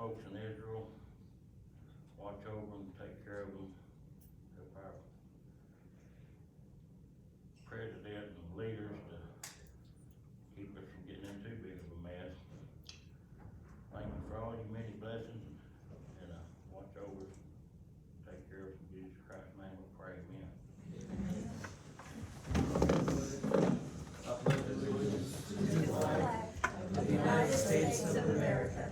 folks in Israel, watch over them, take care of them, help our president and leaders to keep us from getting in too big of a mess. Thank you for all your many blessings, and, watch over us, take care of us, in Jesus Christ's name we pray, amen. I pledge allegiance to the flag of the United States of America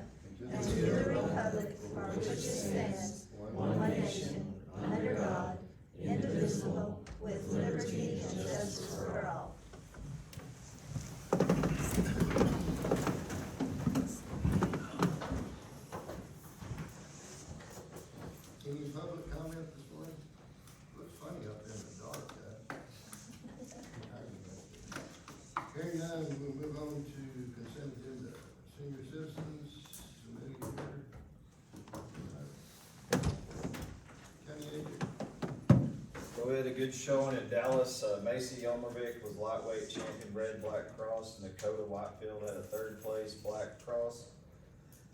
and to the republic for which it stands, one nation, under God, indivisible, with liberty and justice for all. Any public comment this morning? Looks funny up there in the dark, Hearing none, we'll move on to consent agenda. Senior citizens, submitting here. County agent. So we had a good showing at Dallas. Macy Elmervick was lightweight champion red Black Cross, and Dakota Whitefield had a third place Black Cross.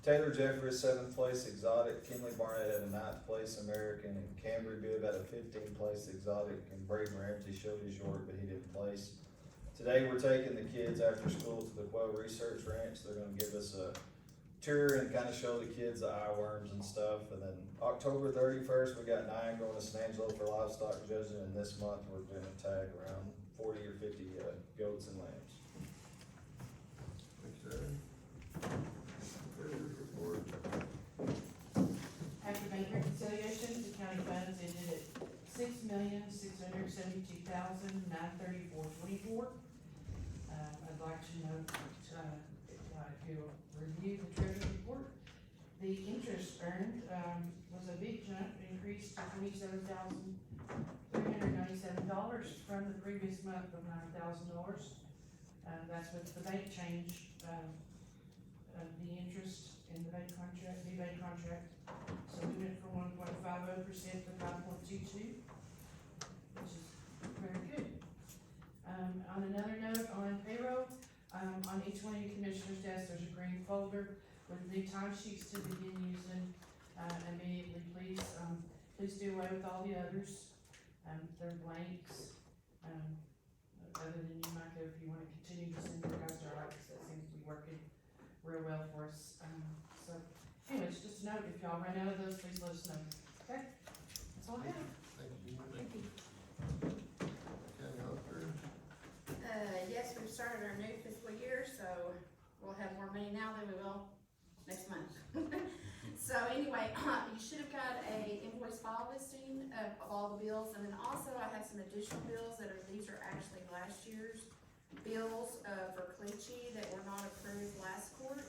Taylor Jeffries, seventh place exotic. Kinley Barnett had a ninth place American, and Cambry Bibb had a 15th place exotic, and Brady Ramsey showed his York, but he didn't place. Today we're taking the kids after school to the Quail Research Ranch. They're gonna give us a tour and kind of show the kids the eye worms and stuff. And then October 31st, we got 9 going to San Angelo for livestock judging, and this month we're gonna tag around 40 or 50 goats and lambs. Thanks, Darren. Treasurer's report. After bank reconciliation, the county funds ended at $6,672,934.24. I'd like to note, if you'll review the treasurer's report, the interest earned, was a big jump, increased to $27,397 from the previous month of $9,000. That's with the bank change, the interest in the bank contract, new bank contract. So we went from 1.50% to 5.22, which is very good. On another note, on payroll, on each one of your commissioners' desks, there's a green folder with new timesheets to begin using, immediately, please. Please do away with all the others. They're blanks. Other than you, Micah, if you wanna continue to send your guys to our office, that seems to be working real well for us. So anyways, just a note, if y'all run out of those, please let us know, okay? That's all I have. Thank you. Thank you. County auditor. Yes, we've started our new fiscal year, so we'll have more money now than we will next month. So anyway, you should have got a invoice file listing of all the bills, and then also I have some additional bills these are actually last year's bills, for Clichy that were not approved last court.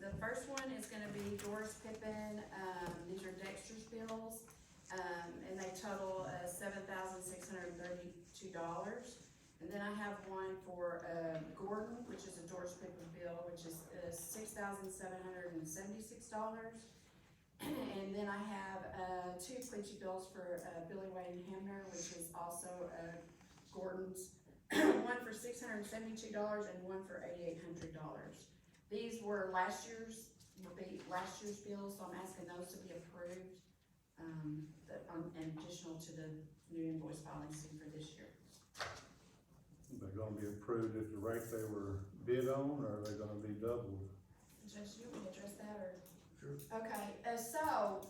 The first one is gonna be Doris Pippin, these are Dexter's bills, and they total, $7,632. And then I have one for, Gordon, which is a Doris Pippin bill, which is, $6,776. And then I have, 2 Clichy bills for, Billy Wayne Hamner, which is also, Gordon's, one for $672 and one for $8,800. These were last year's bills, so I'm asking those to be approved, in additional to the new invoice filing scheme for this year. They're gonna be approved at the rate they were bid on, or are they gonna be doubled? Judge, you want to address that, or? Sure. Okay, so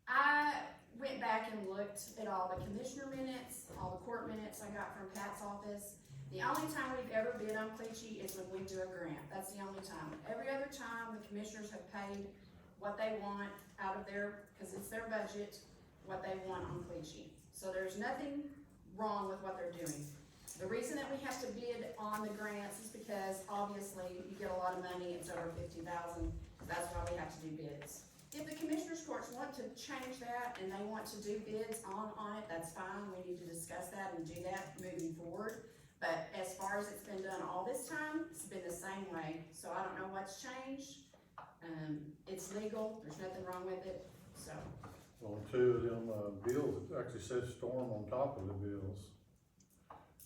I went back and looked at all the commissioner minutes, all the court minutes I got from Pat's office. The only time we've ever bid on Clichy is when we do a grant. That's the only time. Every other time, the commissioners have paid what they want out of their, because it's their budget, what they want on Clichy. So there's nothing wrong with what they're doing. The reason that we have to bid on the grants is because obviously you get a lot of money, it's over 50,000, that's why we have to do bids. If the commissioners courts want to change that and they want to do bids on it, that's fine, we need to discuss that and do that moving forward. But as far as it's been done all this time, it's been the same way, so I don't know what's changed. It's legal, there's nothing wrong with it, so. On 2 of them, bills, it actually says storm on top of the bills.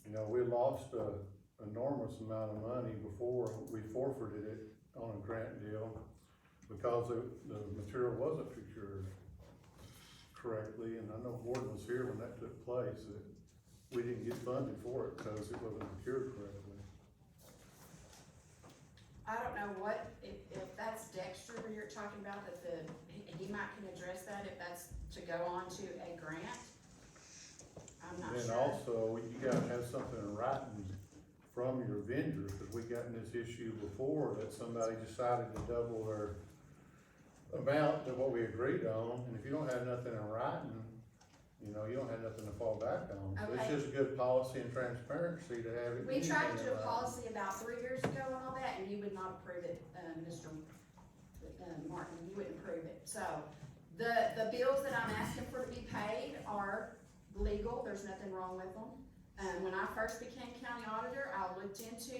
You know, we lost a enormous amount of money before we forfeited it on a grant deal. because the material wasn't procured correctly, and I know Gordon was here when that took place, that we didn't get funded for it because it wasn't procured correctly. I don't know what, if that's Dexter you're talking about, that he might can address that, if that's to go on to a grant. I'm not Then sure. also, you gotta have something in writing from your vendors, because we got in this issue before that somebody decided to double their amount than what we agreed on, and if you don't have nothing in writing, you know, you don't have nothing to fall back on. So it's Okay. just good policy and transparency to have it. We tried to anything do in a writing. policy about 3 years ago and all that, and you would not approve it, Mr. Martin, you wouldn't approve it. So, the bills that I'm asking for to be paid are legal, there's nothing wrong with them. When I first became county auditor, I looked into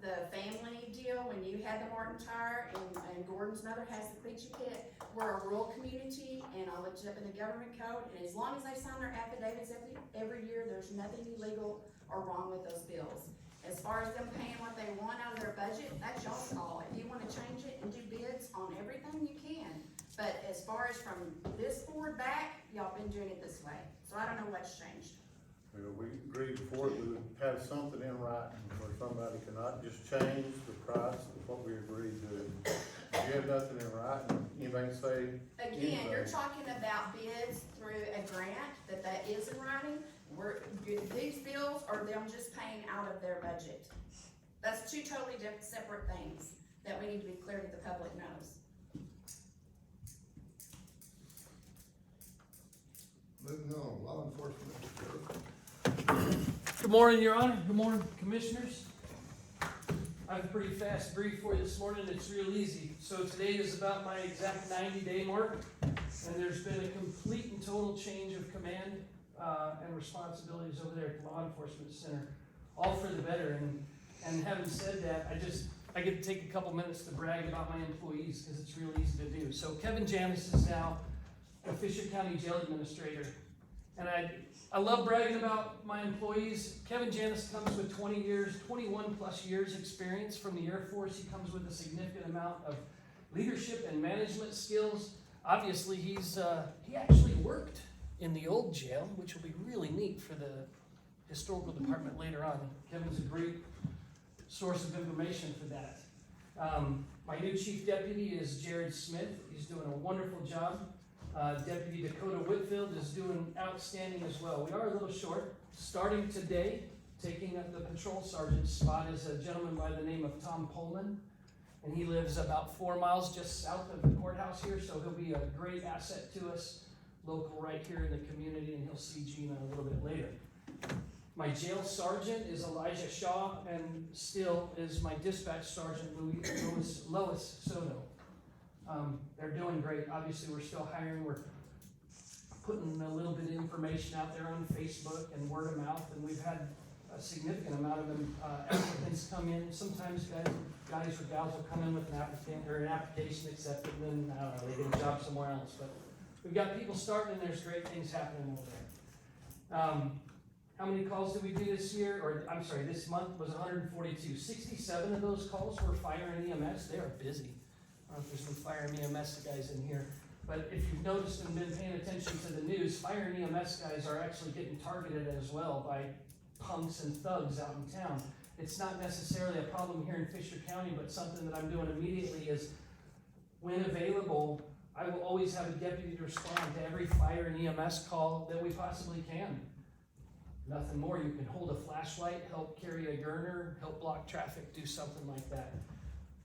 the family deal, when you had the Martin Tire, and Gordon's mother has the Cleachy Pit. We're a rural community, and I looked it up in the government code, and as long as they sign their affidavits every year, there's nothing illegal or wrong with those bills. As far as them paying what they want out of their budget, that's y'all's call. If you wanna change it and do bids on everything, you can. But as far as from this board back, y'all been doing it this way, so I don't know what's changed. You know, we agreed before we would have something in writing where somebody cannot just change the price of what we agreed to. If you have nothing in writing, anybody say, Again, you're Anybody. talking about bids through a grant, that is in writing. These bills are them just paying out of their budget. That's two totally different, separate things that we need to be clear that the public knows. Moving on, law enforcement. Good morning, Your Honor. Good morning, Commissioners. I have a pretty fast brief for you this morning. It's real easy. So today is about my exact 90-day mark, and there's been a complete and total change of command and responsibilities over there at the Law Enforcement Center, all for the better. And having said that, I get to take a couple minutes to brag about my employees because it's real easy to do. So Kevin Janis is now the Fisher County Jail Administrator, and I love bragging about my employees. Kevin Janis comes with 21 plus years experience from the Air Force. He comes with a significant amount of leadership and management skills. Obviously, he actually worked in the old jail, which will be really neat for the historical department later on. Kevin's a great source of information for that. My new chief deputy is Jared Smith. He's doing a wonderful job. Deputy Dakota Whitfield is doing outstanding as well. We are a little short. Starting today, taking up the patrol sergeant's spot is a gentleman by the name of Tom Poland, and he lives about 4 miles just south of the courthouse here, so he'll be a great asset to us, local right here in the community, and he'll see Gina a little bit later. My jail sergeant is Elijah Shaw, and still is my dispatch sergeant, Lois Soto. They're doing great. Obviously, we're still hiring. We're putting a little bit of information out there on Facebook and word of mouth, and we've had a significant amount of them, applicants come in. Sometimes guys or gals will come in with an applicant or an application accepted, and then, I don't know, they get a job somewhere else. But we've got people starting, and there's great things happening over there. How many calls did we do this year? Or, I'm sorry, this month was 142. 67 of those calls were fire and EMS. They are busy. I don't know if there's some fire and EMS guys in here. But if you've noticed and been paying attention to the news, fire and EMS guys are actually getting targeted as well by punks and thugs out in town. It's not necessarily a problem here in Fisher County, but something that I'm doing immediately is, when available, I will always have a deputy to respond to every fire and EMS call that we possibly can. Nothing more. You can hold a flashlight, help carry a gurner, help block traffic, do something like that.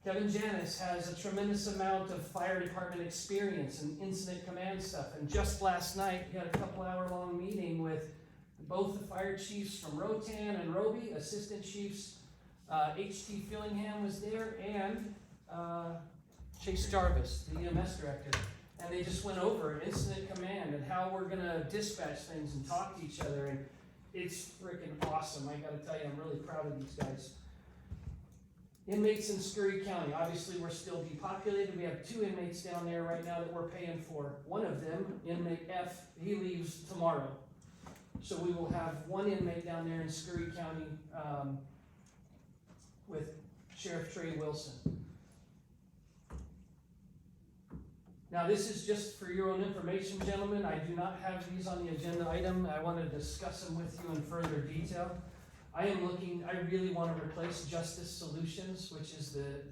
Kevin Janis has a tremendous amount of fire department experience and incident command stuff. And just last night, he had a couple-hour-long meeting with both the fire chiefs from Rotan and Roby, assistant chiefs. H.T. Fillingham was there, and Chase Jarvis, the EMS director. And they just went over incident command and how we're gonna dispatch things and talk to each other. And it's freaking awesome. I gotta tell you, I'm really proud of these guys. Inmates in Scurry County, obviously we're still depopulated. We have 2 inmates down there right now that we're paying for. One of them, inmate F, he leaves tomorrow. So we will have 1 inmate down there in Scurry County with Sheriff Trey Wilson. Now, this is just for your own information, gentlemen. I do not have these on the agenda item. I want to discuss them with you in further detail. I really want to replace Justice Solutions, which is the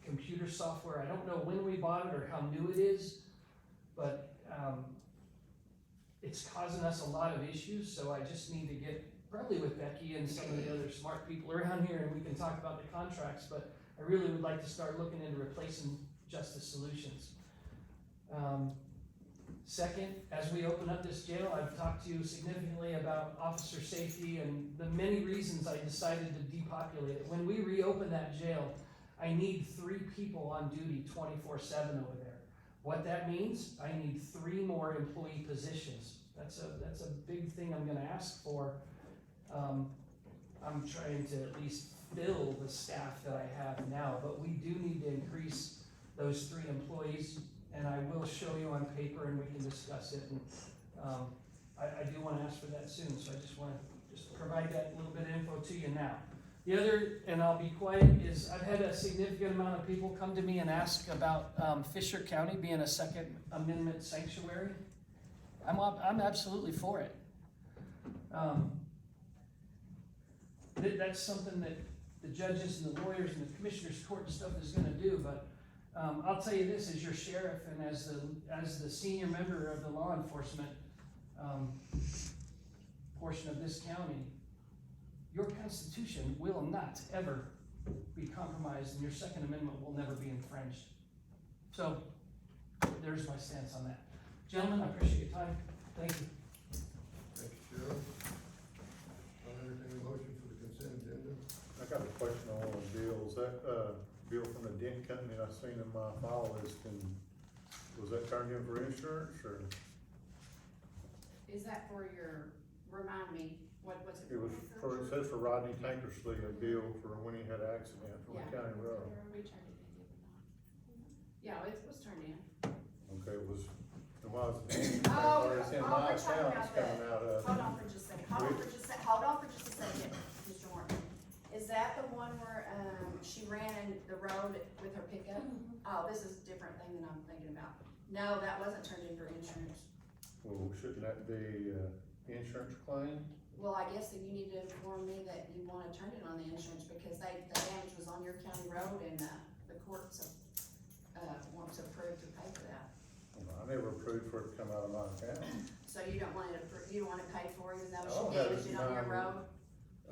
computer software. I don't know when we bought it or how new it is, but it's causing us a lot of issues, so I just need to get, probably with Becky and some of the other smart people around here, and we can talk about the contracts, but I really would like to start looking into replacing Justice Solutions. Second, as we open up this jail, I've talked to you significantly about officer safety and the many reasons I decided to depopulate it. When we reopen that jail, I need 3 people on duty 24/7 over there. What that means, I need 3 more employee positions. That's a big thing I'm gonna ask for. I'm trying to at least fill the staff that I have now, but we do need to increase those 3 employees, and I will show you on paper and we can discuss it. And I do wanna ask for that soon, so I just wanna provide that little bit of info to you now. The other, and I'll be quiet, is I've had a significant amount of people come to me and ask about Fisher County being a Second Amendment sanctuary. I'm absolutely for it. That's something that the judges and the lawyers and the commissioners court and stuff is gonna do, but I'll tell you this, as your sheriff and as the senior member of the law enforcement portion of this county, your Constitution will not ever be compromised and your Second Amendment will never be infringed. So, there's my stance on that. Gentlemen, I appreciate your time. Thank you. Thank you, Sheriff. I'll entertain a motion for the consent agenda. I got a question on one of the bills. That, bill from the dent company I seen in my file list, and was that turned in for insurance, or? Is that for your, remind me, what's it? It was for, it says for Rodney Tankersley, a bill for when he had an accident from the county road. We turned it in, did we not? Yeah, it was turned in. Okay, it was, and why was it? Oh, Or it's in oh, my we're talking account, about it's coming out of. Hold on for just a second, hold on for just a second, Mr. Morton. Is that the one where, she ran the road with her pickup? Oh, this is a different thing than I'm thinking about. No, that wasn't turned in for insurance. Well, shouldn't that be, insurance claim? Well, I guess that you need to inform me that you wanna turn it on the insurance because the damage was on your county road and, the courts, wants approved to pay for that. Well, I never approved for it to come out of my account. So you don't want it, you don't want it paid for even though Oh, she that damaged is it on your mine. road?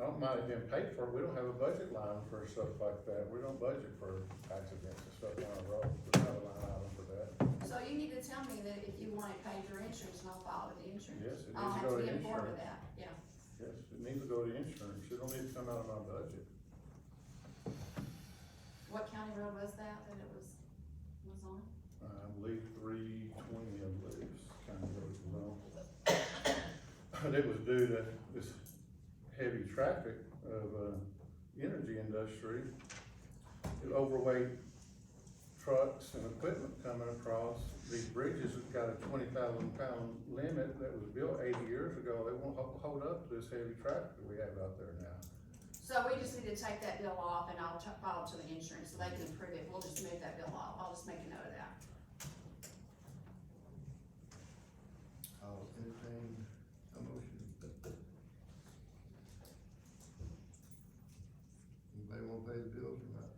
I don't mind it being paid for, we don't have a budget line for stuff like that, we don't budget for accidents and stuff on our road, there's not a line item for that. So you need to tell me that if you want it paid through insurance and I'll file with the insurance. Yes, it I'll needs to have go to to be informed of insurance. that, yeah. Yes, it needs to go to insurance, it don't need to come out of my budget. What county road was that it was on? I believe 320, I believe, kind of goes wrong. But it was due to this heavy traffic of, energy industry, overweight trucks and equipment coming across. These bridges have got a 20,000-pound limit that was built 80 years ago. They won't hold up to this heavy traffic that we have out there now. So we just need to take that bill off and I'll file it to the insurance so they can approve it. We'll just move that bill off. I'll just make a note of that. I'll entertain a motion. Anybody wanna pay the bills or not?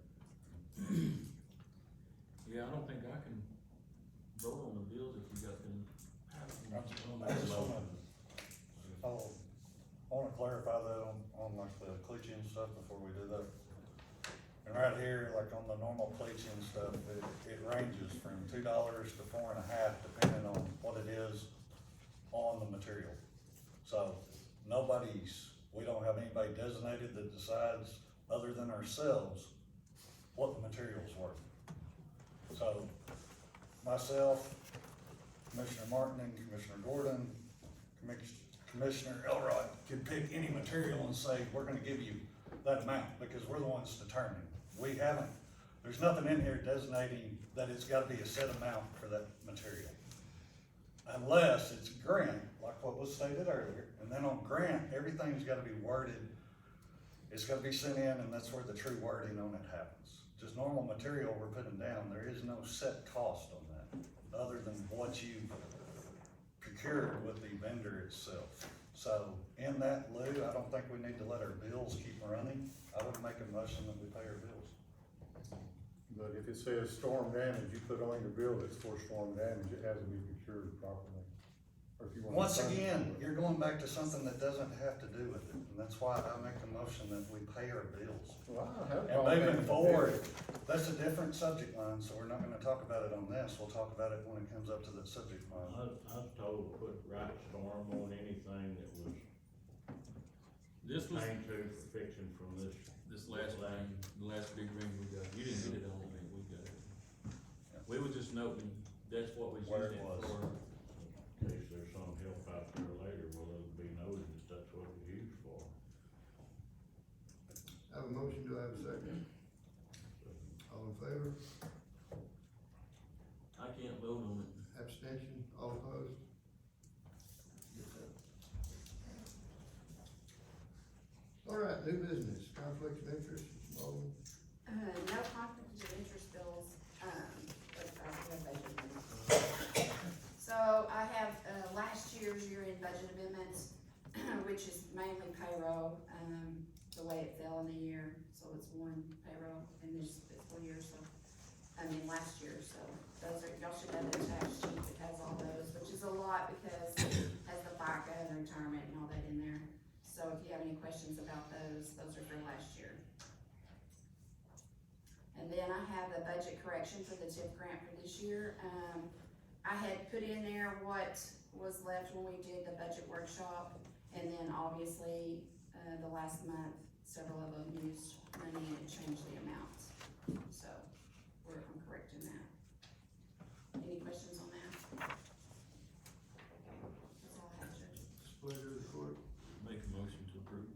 Yeah, I don't think I can vote on the bills if you guys can have them. I just wanna clarify that on like the cliche and stuff before we do that. And right here, like on the normal cliche and stuff, it ranges from $2 to $4.50 depending on what it is on the material. So we don't have anybody designated that decides other than ourselves what the material's worth. So myself, Commissioner Martin and Commissioner Gordon, Commissioner Elrod could pick any material and say, we're gonna give you that amount because we're the ones determining. We haven't, there's nothing in here designating that it's gotta be a set amount for that material. Unless it's grant, like what was stated earlier, and then on grant, everything's gotta be worded. It's gotta be sent in and that's where the true wording on it happens. just normal material we're putting down, there is no set cost on that, other than what you've procured with the vendor itself. So in that lieu, I don't think we need to let our bills keep running. I would make a motion that we pay our bills. But if it says storm damage, you put on your bill that's for storm damage, it has to be procured properly. Or if you want. Once again, you're going back to something that doesn't have to do with it, and that's why I make a motion that we pay our bills. Well, I don't have a And problem moving paying the forward, bill. that's a different subject line, so we're not gonna talk about it on this, we'll talk about it when it comes up to the subject line. I was told to put right storm on anything that was This was, paid to for fixing from this. this last rain, the last big rain we got, you didn't get it, I don't think we got it. We were just noting, that's what we was Where it using it was. for. In case there's some help out there later, well, it'll be noted that that's what it's used for. I have a motion, do I have a second? All in favor? I can't vote on it. Abstention, all opposed? All right, new business, conflicts of interest, Baldwin. No conflict of interest bills, but I have budget amendments. So I have, last year's year-end budget amendments, which is mainly payroll, the way it fell in the year, so it's one payroll in this fiscal year, so, last year, so those are, y'all should have the attached sheet that has all those, which is a lot because it has the FICA and the retirement and all that in there. So if you have any questions about those are for last year. And then I have a budget correction for the TIF grant for this year. I had put in there what was left when we did the budget workshop, and then obviously, the last month, several of them used money and it changed the amounts. So, I'm correcting that. Any questions on that? That's all I have, Judge. Pleasure of the court. Make a motion to approve.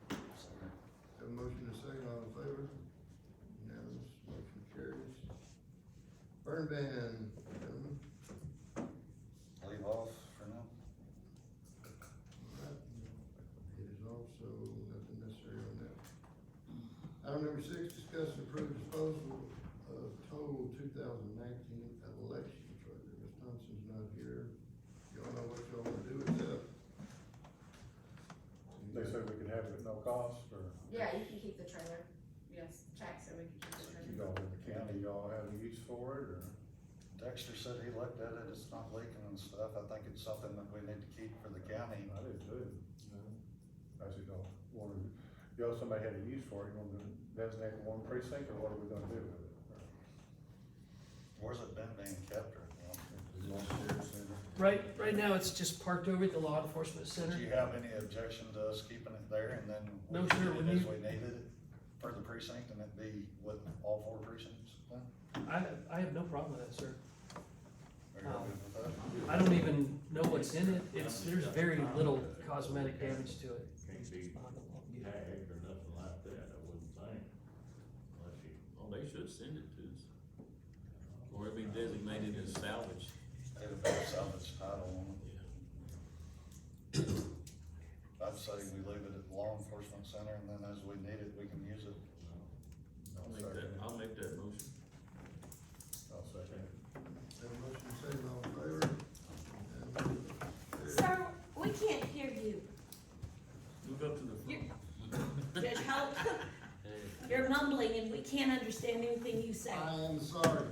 Have a motion and a second, all in favor? Unanimous, motion carries. Burn ban, gentlemen. Leave off for now. Alright. It is also nothing necessary on that. Item number 6, discuss and approve disposal of total 2019 election trailer. Ms. Thompson's not here. Y'all know what y'all wanna do with that? They said we could have it at no cost, or Yeah, you can keep the trailer. Yes, Jack said we can keep the you trailer. all in the county, y'all have a use for it, or? Dexter said he looked at it, it's not leaking and stuff, I think it's something that we need to keep for the county. I did too. I said, y'all, somebody had a use for it, you want to designate one precinct, or what are we gonna do with it? Where's it been being kept or? Right now, it's just parked over at the law enforcement center. Do you have any objection to us keeping it there and then we No, can sir, get when it as you- we needed it for the precinct and it be with all 4 precincts? Then? I have no problem with that, sir. Are you good with that? I don't even know what's in it. There's very little cosmetic damage to it. Can't be tagged or nothing like that, I wouldn't think, unless you. Oh, they should send it to us. Or it'd be designated as salvage. It'll be a salvage title on it. I'd say we leave it at the law enforcement center and then as we need it, we can use it. I'll make that motion. I'll second. Have a motion and a second, all in favor? Unanimous. Sir, we can't hear you. Move up to the front. Judge Holt, you're mumbling and we can't understand anything you say. I am sorry.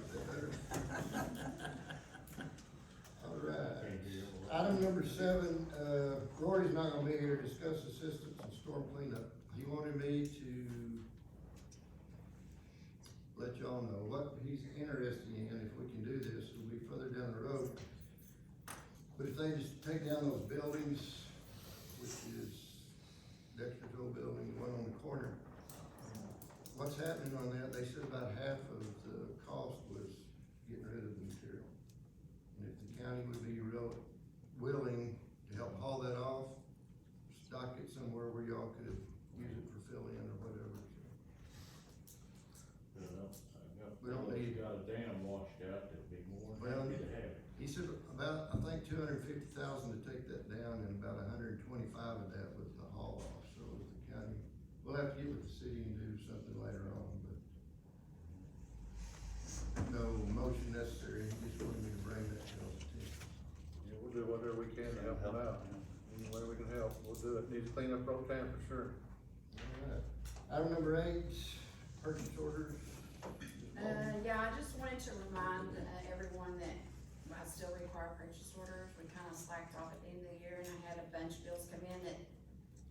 All right. Item number 7, Rory's not gonna be here to discuss assistance in storm cleanup. He wanted me to let y'all know what he's interested in, if we can do this, it'll be further down the road. But if they just take down those buildings, which is Dexter's old building, the one on the corner, what's happening on that, they said about half of the cost was getting rid of the material. And if the county would be willing to help haul that off, stock it somewhere where y'all could use it for fill-in or whatever. We don't need- Got a dam washed out, that'd be more Well, than happy to have it. He said about, I think 250,000 to take that down, and about 125 of that was the haul off, so the county, we'll have to get with the city and do something later on, but we can to help them out. Any way we can help, we'll do it. Needs to clean up Road Town for sure. Alright. Item number 8, purchase orders. Yeah, I just wanted to remind, everyone that I still require purchase orders. We kinda slacked off at the end of the year and I had a bunch of bills come in that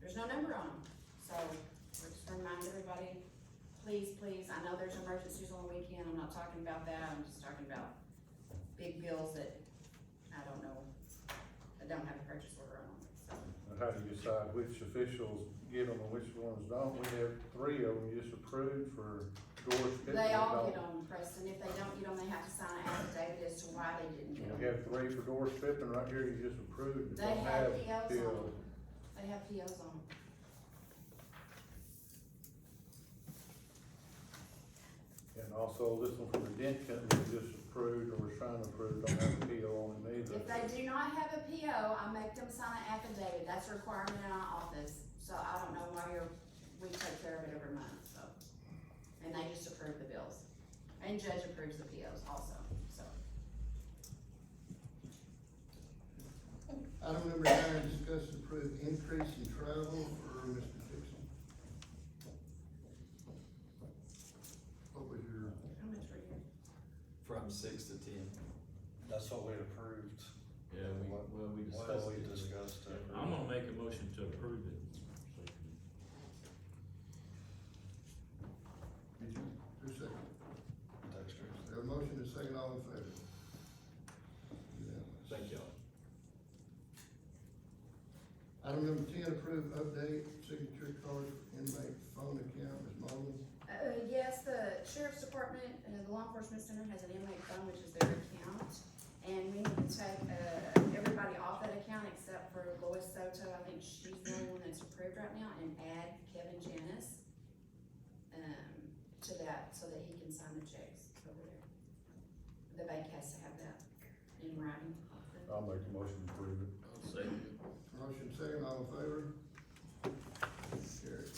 there's no number on them. So, we're just gonna remind everybody, please, I know there's emergencies on the weekend, I'm not talking about that, I'm just talking about big bills that, I don't know, that don't have a purchase order on them, so. Now, how do you decide which officials get them and which ones don't? We have 3 of them you just approved for George Pittman. They all get them, Preston, if they don't get them, they have to sign an affidavit as to why they didn't get We them. have 3 for Doris Pippin right here, you just approved. They Don't have POs POs. on them, they have POs on them. And also this one for the Dent Company we just approved or was trying to approve, don't have a PO on it either. If they do not have a PO, I make them sign an affidavit, that's a requirement in our office, so I don't know why we take care of it every month, so. And they just approve the bills, and judge approves the POs also, so. Item number 9, discuss and approve increase in travel for Mr. Dixon. What was your, How much were you? From 6 to 10. That's what we approved. Yeah, we Well, discussed we it. discussed it. I'm gonna make a motion to approve it. your second? Dexter. We have a motion and a second, all in favor? Unanimous. Thank y'all. Item number 10, approve update signature card for inmate phone account, Ms. Mullins. Yes, the sheriff's department, the law enforcement center has an inmate phone, which is their account. And we need to take, everybody off that account except for Lois Soto, I think she's the only one that's approved right now, and add Kevin Janis, to that, so that he can sign the checks over there. The bank has to have that in writing. I'll make a motion to approve it. I'll second it. Motion second, all in favor? Carried.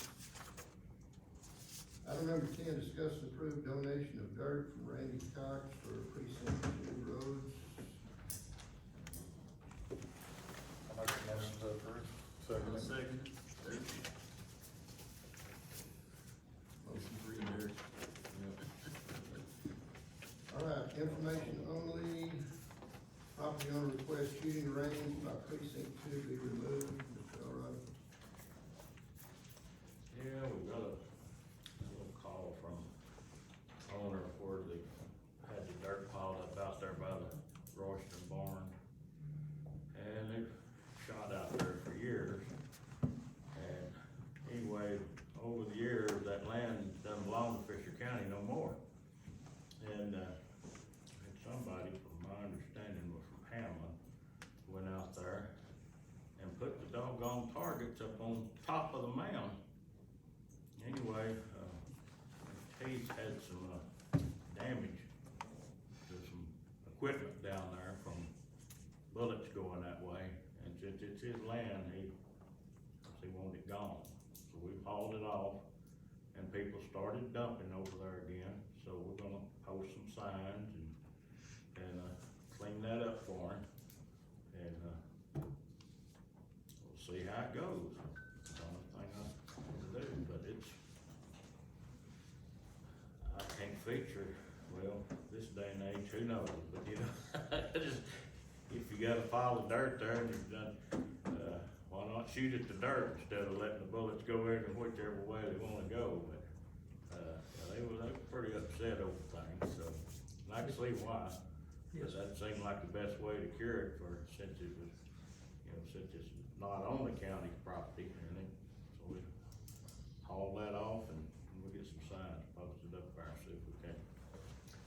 Item number 10, discuss and approve donation of dirt from Randy Cox for precinct 2 roads. I make a motion to approve. Second. I'll second it. Motion for you, Derek. All right, information only, property owner request shooting range by precinct 2 be removed, Mr. Elrod. Yeah, we got a little call from owner where they had the dirt piled up out there by the Royston barn. And they've shot out there for years. And anyway, over the years, that land doesn't belong to Fisher County no more. And, somebody, from my understanding, was from Hamlin, went out there and put the doggone targets up on top of the mound. Anyway, Hayes had some, damage to some equipment down there from bullets going that way. And since it's his land, he wanted it gone. So we hauled it off and people started dumping over there again. So we're gonna post some signs and clean that up for him. And, we'll see how it goes. It's the only thing I can do, but I can't feature, well, this day and age, who knows, but you know, just, if you got a pile of dirt there and you've done, why not shoot at the dirt instead of letting the bullets go in whichever way they wanna go, but, they were pretty upset over things, so, and I can see why. Because that seemed like the best way to cure it since it was, since it's not on the county's property, and so we haul that off and we'll get some signs posted up there, see if we can.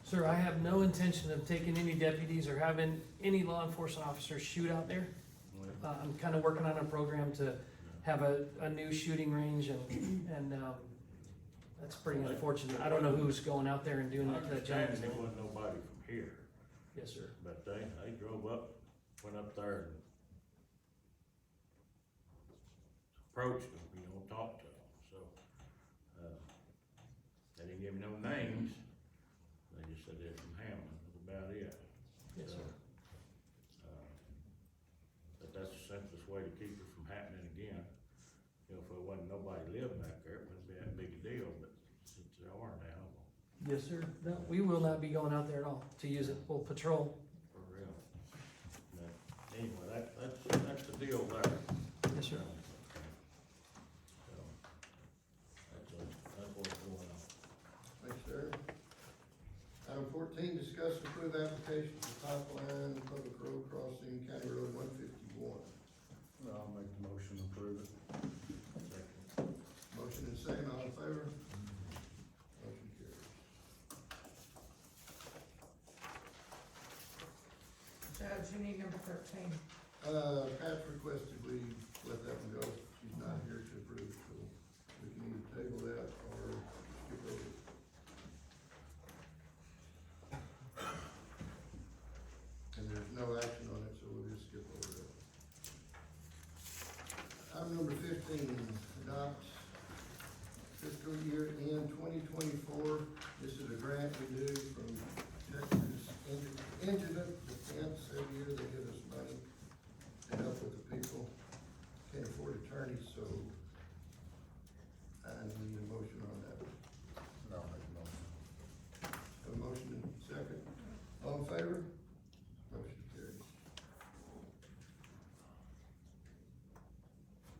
Sir, I have no intention of taking any deputies or having any law enforcement officers shoot out there. I'm kinda working on a program to have a new shooting range and that's pretty unfortunate. I don't know who's going out there and doing that to that gentleman's There land. wasn't nobody from here, Yes, sir. but they drove up, went up there and approached them, talked to them, so, they didn't give me no names, they just said they're from Hammond, that's about it. Yes, sir. way to keep it from happening again. You know, if there wasn't nobody living back there, it wouldn't be that big a deal, but since there are now, Yes, sir. No, we will not be going out there at all to use it. We'll patrol. for real. But anyway, that's the deal there. Yes, sir. So, that's what's going on. Thanks, sir. Item 14, discuss and approve application for pipeline public road crossing County Road 151. I'll make the motion to approve it. Motion and second, all in favor? Motion carries. Judge, you need number 13. Pat's requested we let that one go. She's not here to approve it, so we can either table that or skip over it. And there's no action on it, so we'll just skip over that. Item number 15, adopt fiscal year end 2024. This is a grant we do from Texas Indigent Defense. Every year they give us money to help with the people. Can't afford attorneys, so I need a motion on that. I'll make the motion. Have a motion and second. All in favor? Motion carries.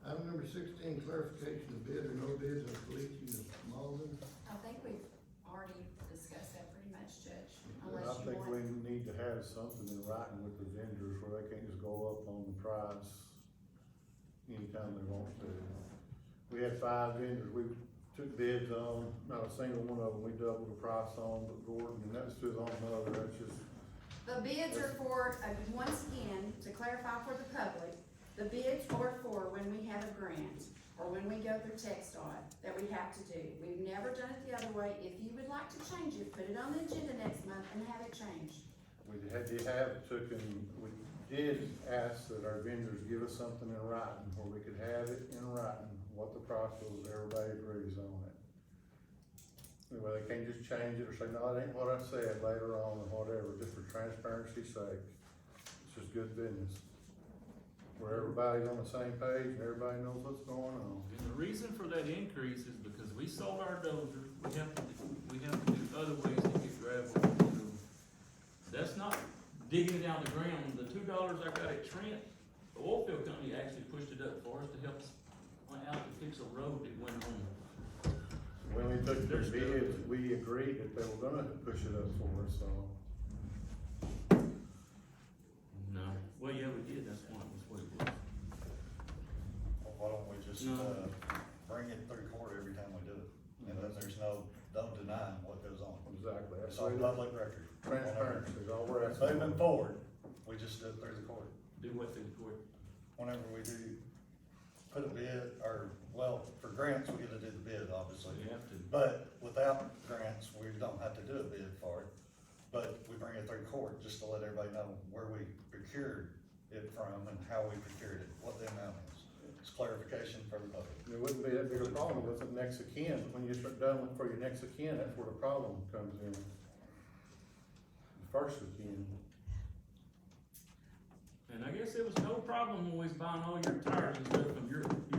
Item number 16, clarification of bid or no bids on Caliche of Malden. I think we've already discussed that pretty much, Judge, And unless I you think we want. need to have something in writing with the vendors where they can't just go up on the price anytime they want to. We had 5 vendors, we took bids on, not a single one of them, we doubled the price on, but Gordon, and that's to his own mother, that's just, The bids are for, once again, to clarify for the public, the bids are for when we have a grant or when we go through TxDOT that we have to do. We've never done it the other way. If you would like to change it, put it on the agenda next month and have it changed. we did ask that our vendors give us something in writing, where we could have it in writing, what the price was, everybody agrees on it. Anyway, they can't just change it or say, no, that ain't what I said later on or whatever, just for transparency's sake. It's just good business. Where everybody's on the same page and everybody knows what's going on. And the reason for that increase is because we sold our dozer, we have to do other ways to get gravel. That's not digging it out of the ground. The $2 I got at Trent, the oil field company actually pushed it up for us to help us out to fix a road that went on. When we took the There's no- bids, we agreed that they were gonna push it up for us, so. No, well, yeah, we did, that's why it was what it was. Well, why don't we just, No. bring it through court every time we do it? And then there's no denying what goes on. Exactly, that's It's on public record. transparency is all we're asking. Moving forward, we just do it through the court. Do what through the court. Whenever we do put a bid, or, well, for grants, we get to do the bid, obviously. You have to. But without grants, we don't have to do a bid for it, but we bring it through court, just to let everybody know where we procured it from and how we procured it, what the amount is. It's clarification for the public. There wouldn't be that big a problem with it next of kin, but when you start done for your next of kin, that's where the problem comes in. The first of kin. And I guess there was no problem when we was buying all your tires and stuff from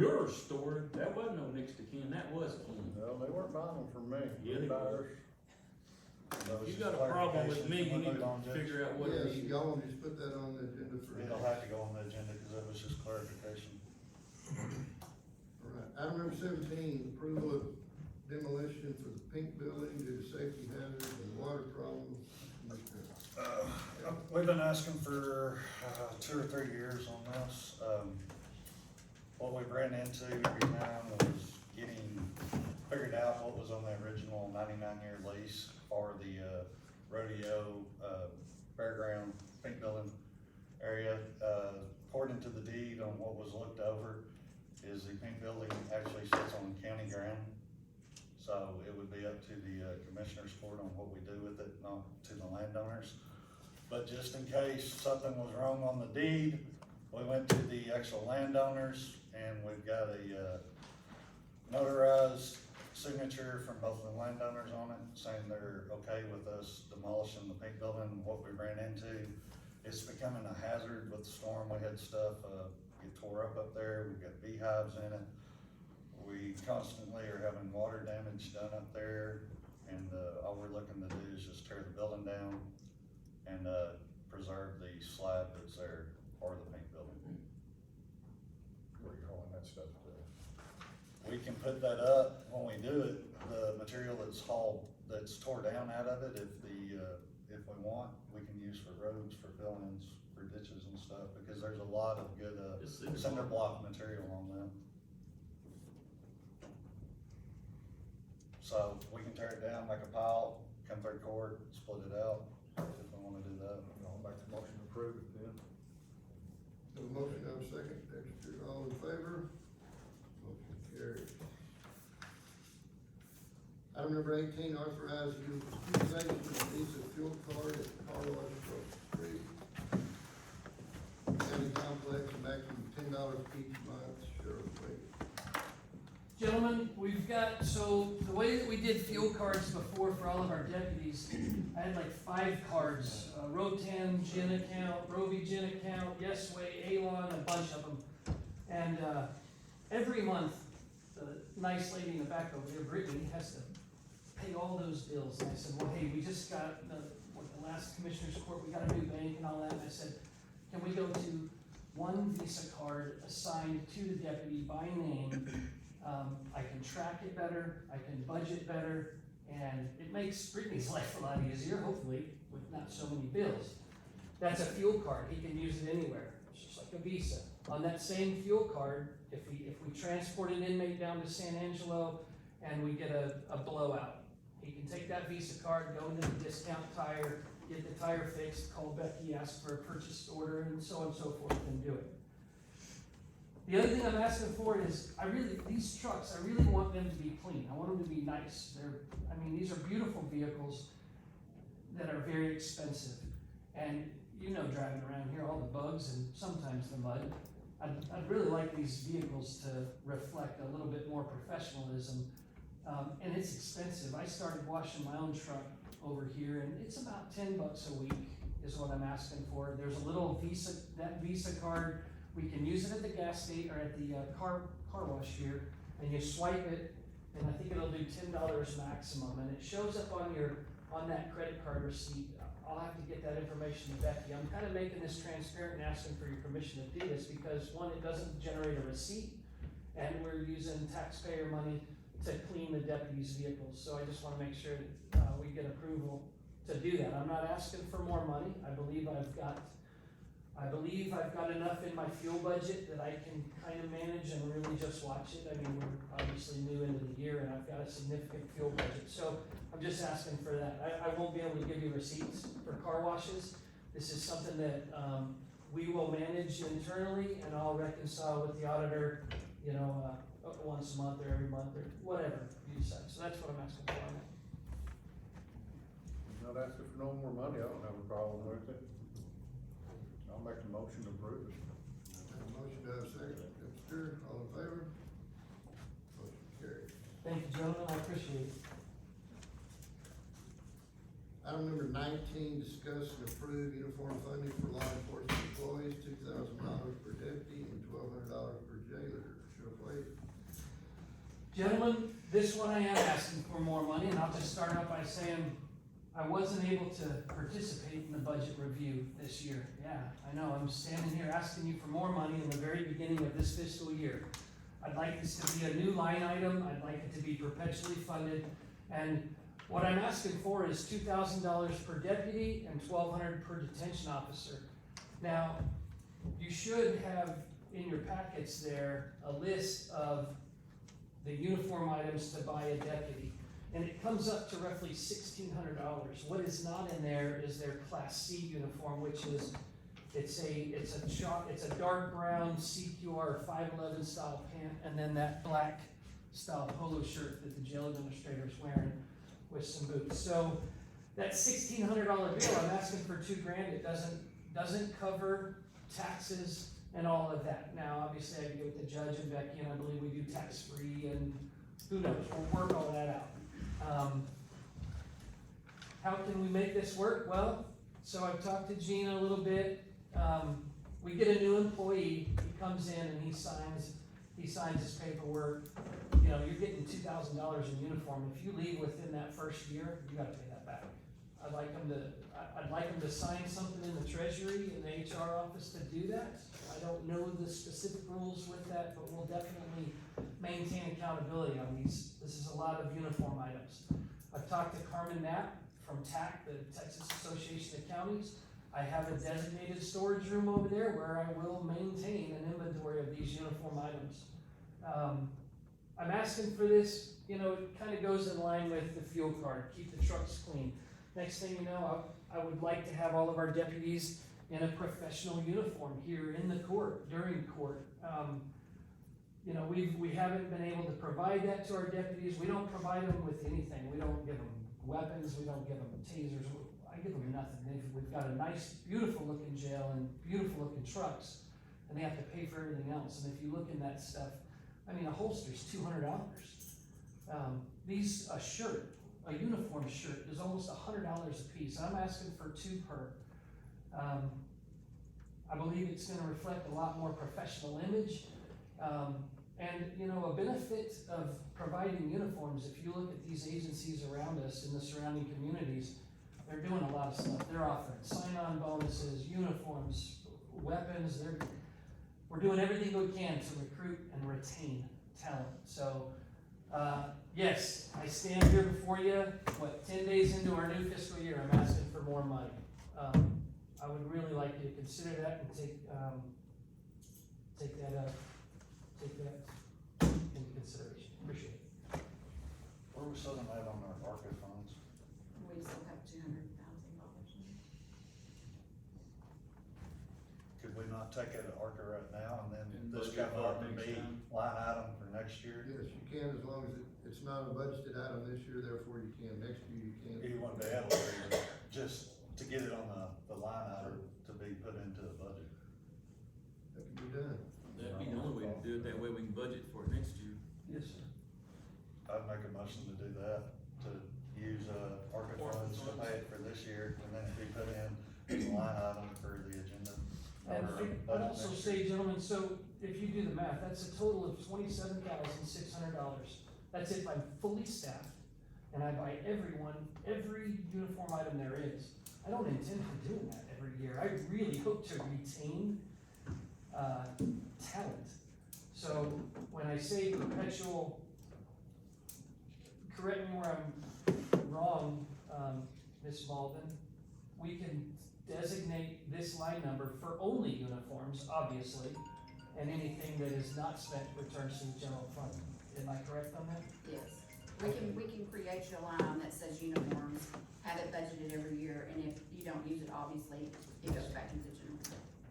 your store. That wasn't no next to kin, that was kin. No, they weren't buying them from me. Yeah, they Buyers. If you got a problem with me, you need to figure out what it Yes, is. y'all want to just put that on the agenda for. It'll have to go on the agenda, cause it was just clarification. All right, item number 17, approval of demolition for the Pink Building due to safety hazards and water problems. We've been asking for, 2 or 3 years on this. What we ran into every time was figured out what was on the original 99-year lease for the, rodeo, fairground, Pink Building area. According to the deed on what was looked over, is the Pink Building actually sits on county ground. So it would be up to the, commissioner's court on what we do with it, not to the landowners. But just in case something was wrong on the deed, we went to the actual landowners and we've got a, notarized signature from both the landowners on it, saying they're okay with us demolishing the Pink Building. What we ran into, it's becoming a hazard with the storm. We had stuff, get tore up there, we've got beehives in it. We constantly are having water damage done up there, and, all we're looking to do is just tear the building down and, preserve the slab that's there for the pink building. Where you hauling that stuff to? We can put that up when we do it, the material that's hauled, that's tore down out of it, if we want, we can use for roads, for fill-ins, for ditches and stuff, because there's a lot of good, Just cinder cinder block material on them. So we can tear it down, make a pile, come through court, split it out, if we wanna do that. I'll make the motion to approve it then. Have a motion, have a second, Dexter, all in favor? Motion carries. Item number 18, authorize utilization of Visa fuel card at car wash across the street. County complex, maximum $10 each month, Sheriff Wade. Gentlemen, we've got, so the way that we did fuel cards before for all of our deputies, I had like 5 cards, Rotan Gin account, Rovi Gin account, Yesway, Alon, a bunch of them. And, every month, the nice lady in the back over there, Brittany, has to pay all those bills. And I said, well, hey, we just got the last commissioner's court, we got a new bank and all that. And I said, can we go to one Visa card assigned to the deputy by name? I can track it better, I can budget better, and it makes Brittany's life a lot easier, hopefully, with not so many bills. That's a fuel card, he can use it anywhere, it's just like a Visa. On that same fuel card, if we transport an inmate down to San Angelo and we get a blowout, he can take that Visa card, go into the discount tire, get the tire fixed, call Becky, ask for a purchase order, and so on and so forth, and do it. The other thing I'm asking for is, these trucks, I really want them to be clean. I want them to be nice. These are beautiful vehicles that are very expensive. And you know, driving around here, all the bugs and sometimes the mud. I'd really like these vehicles to reflect a little bit more professionalism. And it's expensive. I started washing my own truck over here, and it's about $10 a week is what I'm asking for. There's a little Visa card. We can use it at the gas station or at the car wash here, and you swipe it, and I think it'll do $10 maximum, and it shows up on that credit card receipt. I'll have to get that information to Becky. I'm kind of making this transparent and asking for your permission to do this because, one, it doesn't generate a receipt, and we're using taxpayer money to clean the deputies' vehicles. So I just want to make sure that we get approval to do that. I'm not asking for more money. I believe I've got enough in my fuel budget that I can kind of manage and really just watch it. I mean, we're obviously new into the year and I've got a significant fuel budget. So I'm just asking for that. I won't be able to give you receipts for car washes. This is something that we will manage internally, and I'll reconcile with the auditor, once a month or every month or whatever you decide. So that's what I'm asking for on that. Not asking for no more money, I don't have a problem with it. I'll make the motion to approve it. Have a motion, to have a second, Dexter, all in favor? Motion carries. Thank you, gentlemen. I appreciate it. Item number 19, discuss and approve uniform funding for law enforcement employees, $2,000 per deputy and $1,200 per jailer. Sheriff Wade. Gentlemen, this one I am asking for more money, and I'll just start out by saying I wasn't able to participate in the budget review this year. Yeah, I know, I'm standing here asking you for more money in the very beginning of this fiscal year. I'd like this to be a new line item, I'd like it to be perpetually funded, and what I'm asking for is $2,000 per deputy and $1,200 per detention officer. Now, you should have in your packets there a list of the uniform items to buy a deputy. And it comes up to roughly $1,600. What is not in there is their Class C uniform, which is, it's a dark brown CQR 511 style pant, and then that black style polo shirt that the jail administrator is wearing with some boots. So that $1,600 bill, I'm asking for $2,000. It doesn't cover taxes and all of that. Now, obviously, I can get with the judge and Becky, and I believe we do tax-free, and who knows, we'll work all that out. How can we make this work? Well, so I've talked to Gina a little bit. We get a new employee comes in and he signs his paperwork, you know, you're getting $2,000 in uniform. If you leave within that first year, you gotta pay that back. I'd like him to sign something in the treasury, in the HR office to do that. I don't know the specific rules with that, but we'll definitely maintain accountability on these. This is a lot of uniform items. I've talked to Carmen Knapp from TAC, the Texas Association of Counties. I have a designated storage room over there where I will maintain an inventory of these uniform items. I'm asking for this, you know, it kind of goes in line with the fuel card, keep the trucks clean. Next thing you know, I would like to have all of our deputies in a professional uniform here in the court, during court. You know, we haven't been able to provide that to our deputies. We don't provide them with anything. We don't give them weapons, we don't give them tasers. I give them nothing. We've got a nice, beautiful looking jail and beautiful looking trucks, and they have to pay for everything else. And if you look in that stuff, I mean, a holster's $200. A uniform shirt is almost $100 a piece. I'm asking for 2 per. I believe it's gonna reflect a lot more professional image. And, you know, a benefit of providing uniforms, if you look at these agencies around us in the surrounding communities, they're doing a lot of stuff. They're offering sign-on bonuses, uniforms, weapons. We're doing everything we can to recruit and retain talent. So, yes, I stand here before you, 10 days into our new fiscal year, I'm asking for more money. I would really like you to consider that and take that into consideration. Appreciate it. Where we sitting at on our ARCA funds? We still have $200,000. Could we not take it at ARCA right now and then And this budget come for up and next be time? line item for next year? Yes, you can, as long as it's not a budgeted item this year, therefore you can, next year you can. You wouldn't be able to, just to get it on the line item to be put into the budget. That can be done. That'd be the only way to do it, that way we can budget for it next year. Yes, sir. I'd make a motion to do that, to use, ARCA funds to pay it for this year, and then it be put in as a line item for the agenda. And or I'd budget also next say, year. gentlemen, so if you do the math, that's a total of $27,600. That's if I'm fully staffed and I buy every uniform item there is. I don't intend on doing that every year. I really hope to retain talent. So when I say perpetual, correct me where I'm wrong, Ms. Malden, we can designate this line number for only uniforms, obviously, and anything that is not spent returns to the general fund. Am I correct on that? Yes, we can create you a line that says uniforms, have it budgeted every year, and if you don't use it, obviously, it goes back into the general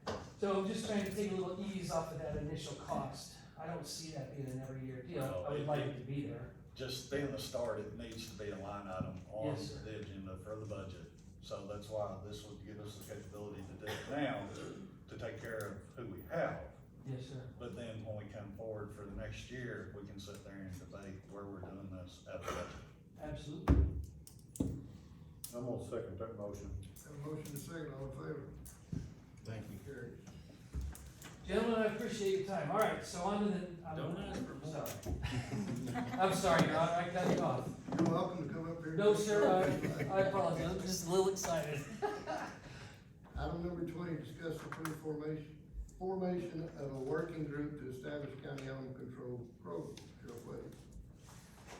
fund. So I'm just trying to take a little ease off of that initial cost. I don't see that being an every year deal. No, I would like it to be there. Just being the start, it needs to be a line item on Yes, sir. the agenda for the budget. So that's why this would give us the capability to do it now, to take care of who we have. Yes, sir. But then when we come forward for the next year, we can sit there and debate where we're doing this at the budget. Absolutely. I'm gonna second that motion. Have a motion to second, all in favor? Thank you. Carries. Gentlemen, I appreciate your time. All right, so on to the. Don't ask for more. Sorry. I'm sorry, Your Honor, I cut you off. You're welcome to come up here. No, sir, I apologize. I'm just a little excited. Item number 20, discuss approve formation of a working group to establish county animal control program. Cheryl Wade.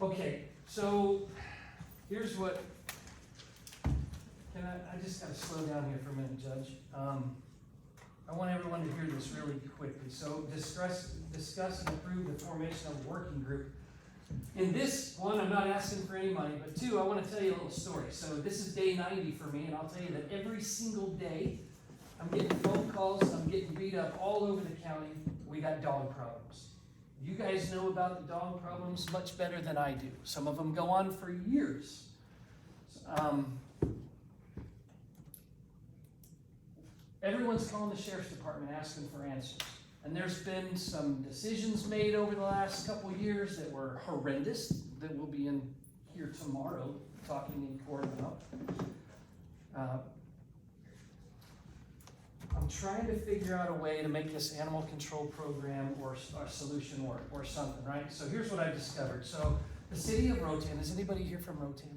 Okay, so here's what, I just gotta slow down here for a minute, Judge. I want everyone to hear this really quickly. So discuss and approve the formation of a working group. In this one, I'm not asking for any money, but 2, I wanna tell you a little story. So this is day 90 for me, and I'll tell you that every single day, I'm getting phone calls, I'm getting beat up all over the county. We got dog problems. You guys know about the dog problems much better than I do. Some of them go on for years. Everyone's calling the sheriff's department asking for answers. And there's been some decisions made over the last couple of years that were horrendous, that we'll be in here tomorrow talking in court about. I'm I'm trying to figure out a way to make this animal control program or solution work or something, right? So here's what I've discovered. So the city of Rotan, is anybody here from Rotan?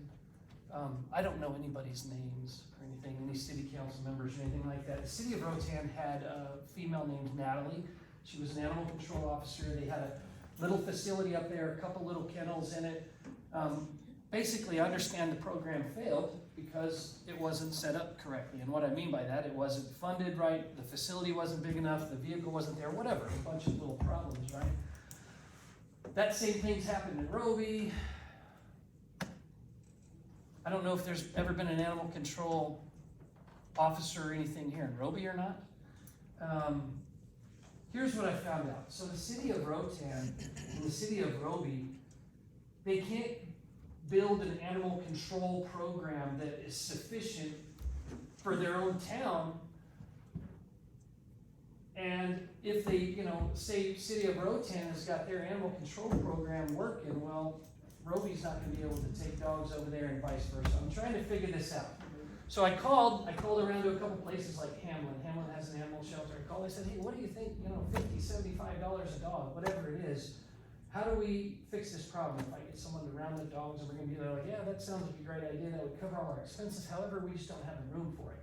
I don't know anybody's names or anything, any city council members or anything like that. The city of Rotan had a female named Natalie. She was an animal control officer. They had a little facility up there, a couple little kennels in it. Basically, I understand the program failed because it wasn't set up correctly. And what I mean by that, it wasn't funded right, the facility wasn't big enough, the vehicle wasn't there, whatever, a bunch of little problems, right? That same thing's happened in Roby. I don't know if there's ever been an animal control officer or anything here in Roby or not. Here's what I found out. So the city of Rotan and the city of Roby, they can't build an animal control program that is sufficient for their own town. And if they, say city of Rotan has got their animal control program working, well, Roby's not gonna be able to take dogs over there and vice versa. I'm trying to figure this out. So I called around to a couple places like Hamlin. Hamlin has an animal shelter. I called, I said, hey, what do you think, $50, $75 a dog, whatever it is. How do we fix this problem? If I get someone to round the dogs and we're gonna be there like, yeah, that sounds like a great idea, that would cover all our expenses. However, we just don't have the room for it.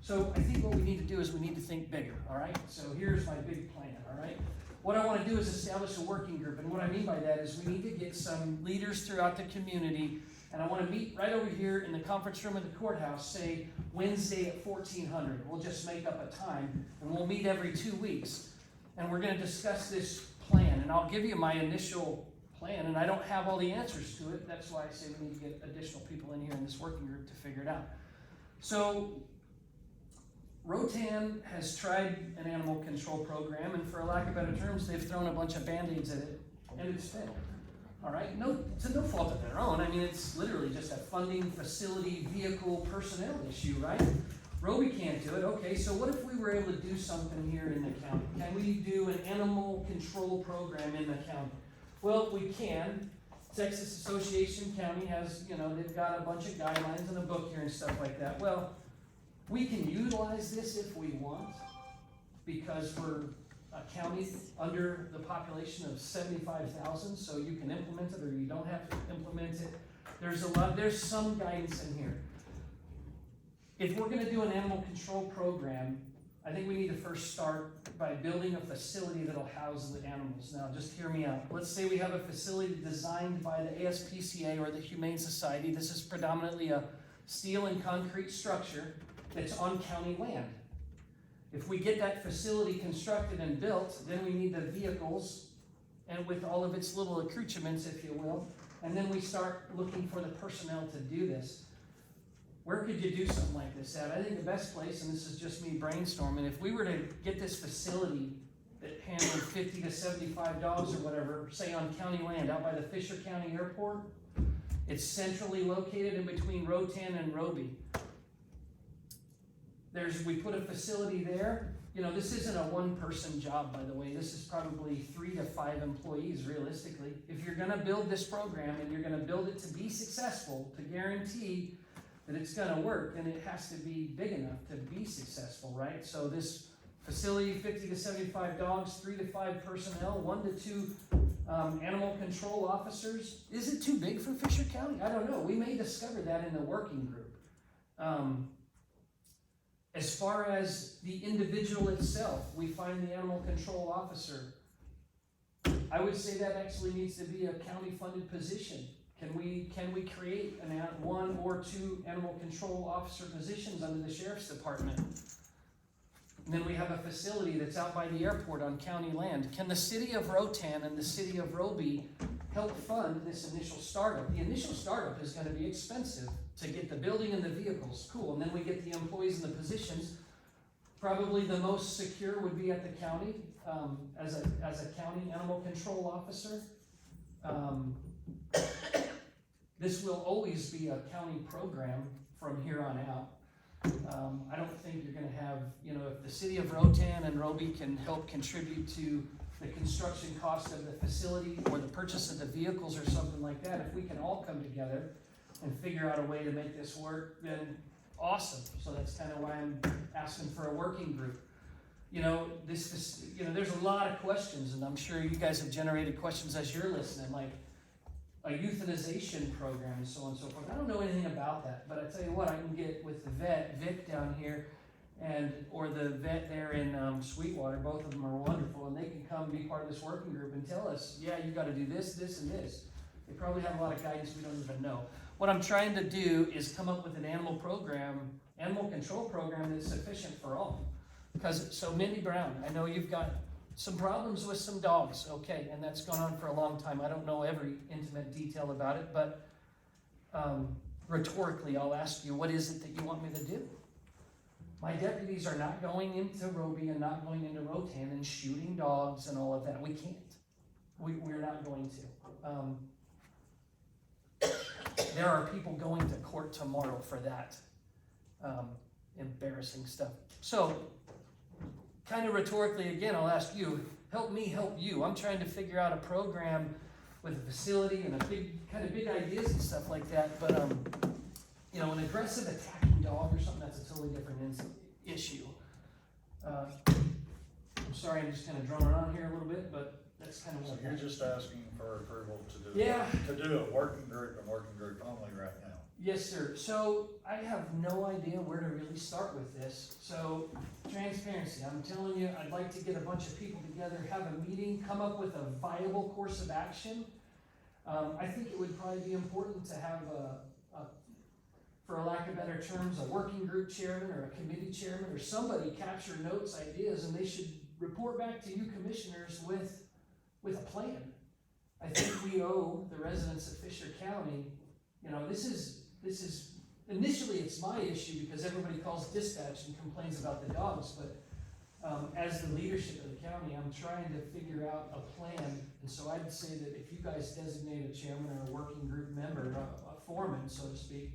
So I think what we need to do is we need to think bigger, all right? So here's my big plan, all right? What I wanna do is establish a working group, and what I mean by that is we need to get some leaders throughout the community, and I wanna meet right over here in the conference room of the courthouse, say Wednesday at 1400. We'll just make up a time, and we'll meet every 2 weeks, and we're gonna discuss this plan, and I'll give you my initial plan, and I don't have all the answers to it. That's why I say we need to get additional people in here in this working group to figure it out. So Rotan has tried an animal control program, and for lack of better terms, they've thrown a bunch of Band-Aids at it, and it's failed. All right, to no fault of their own. I mean, it's literally just a funding, facility, vehicle, personnel issue, right? Roby can't do it. Okay, so what if we were able to do something here in the county? Can we do an animal control program in the county? Well, we can. Texas Association County has, they've got a bunch of guidelines and a book here and stuff like that. Well, we can utilize this if we want, because we're a county under the population of 75,000, so you can implement it or you don't have to implement it. There's some guidance in here. If we're gonna do an animal control program, I think we need to first start by building a facility that'll house the animals. Now, just hear me out. Let's say we have a facility designed by the ASPCA or the Humane Society. This is predominantly a steel and concrete structure that's on county land. If we get that facility constructed and built, then we need the vehicles and with all of its little accoutrements, if you will, and then we start looking for the personnel to do this. Where could you do something like this at? I think the best place, and this is just me brainstorming, if we were to get this facility that handled 50 to 75 dogs or whatever, say on county land out by the Fisher County Airport, it's centrally located in between Rotan and Roby. We put a facility there. This isn't a one-person job, by the way. This is probably 3 to 5 employees, realistically. If you're gonna build this program and you're gonna build it to be successful, to guarantee that it's gonna work, then it has to be big enough to be successful, right? So this facility, 50 to 75 dogs, 3 to 5 personnel, 1 to 2 animal control officers. Is it too big for Fisher County? I don't know. We may discover that in the working group. As far as the individual itself, we find the animal control officer. I would say that actually needs to be a county-funded position. Can we create 1 or 2 animal control officer positions under the sheriff's department? And then we have a facility that's out by the airport on county land. Can the city of Rotan and the city of Roby help fund this initial startup? The initial startup is going to be expensive to get the building and the vehicles. Cool. And then we get the employees and the positions. Probably the most secure would be at the county as a county animal control officer. This will always be a county program from here on out. I don't think you're going to have, if the city of Rotan and Roby can help contribute to the construction cost of the facility or the purchase of the vehicles or something like that, if we can all come together and figure out a way to make this work, then awesome. So that's kind of why I'm asking for a working group. you know, there's a lot of questions, and I'm sure you guys have generated questions as you're listening, like a euthanization program and so on and so forth. I don't know anything about that, but I tell you what, I can get with the vet, Vic down here, or the vet there in Sweetwater. Both of them are wonderful, and they can come be part of this working group and tell us, yeah, you gotta do this, this, and this. They probably have a lot of guidance we don't even know. What I'm trying to do is come up with an animal control program that's sufficient for all. So Mindy Brown, I know you've got some problems with some dogs, okay, and that's gone on for a long time. I don't know every intimate detail about it, but rhetorically, I'll ask you, what is it that you want me to do? My deputies are not going into Roby and not going into Rotan and shooting dogs and all of that. We can't. We're not going to. There are people going to court tomorrow for that. Embarrassing stuff. So, kind of rhetorically again, I'll ask you, help me help you. I'm trying to figure out a program with a facility and a big ideas and stuff like that, but you know, an aggressive attacking dog or something, that's a totally different issue. I'm sorry, I'm just kind of droning on here a little bit, but that's kind of So what you're just asking for approval to do, Yeah. to do a working group and working group only right now? Yes, sir. So I have no idea where to really start with this. So transparency, I'm telling you, I'd like to get a bunch of people together, have a meeting, come up with a viable course of action. I think it would probably be important to have for lack of better terms, a working group chairman or a committee chairman or somebody capture notes, ideas, and they should report back to you commissioners with a plan. I think we owe the residents of Fisher County, you know, this is initially it's my issue because everybody calls dispatch and complains about the dogs, but as the leadership of the county, I'm trying to figure out a plan. And so I'd say that if you guys designate a chairman or a working group member, a foreman, so to speak,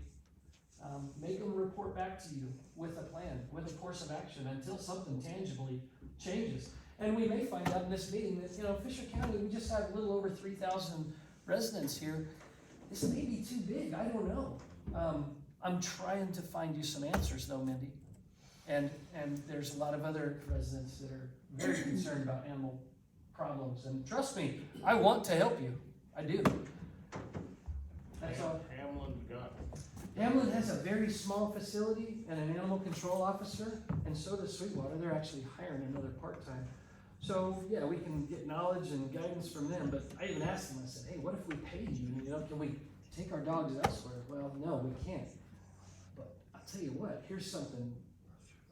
make them report back to you with a plan, with a course of action until something tangibly changes. And we may find out in this meeting that, you know, Fisher County, we just have a little over 3,000 residents here. This may be too big, I don't know. I'm trying to find you some answers though, Mindy. And there's a lot of other residents that are very concerned about animal problems. And trust me, I want to help you. I do. That's all. Hamlin has a very small facility and an animal control officer, and so does Sweetwater. They're actually hiring another part-time. So yeah, we can get knowledge and guidance from them, but I even asked them, I said, hey, what if we paid you? You know, can we take our dogs elsewhere? Well, no, we can't. But I'll tell you what, here's something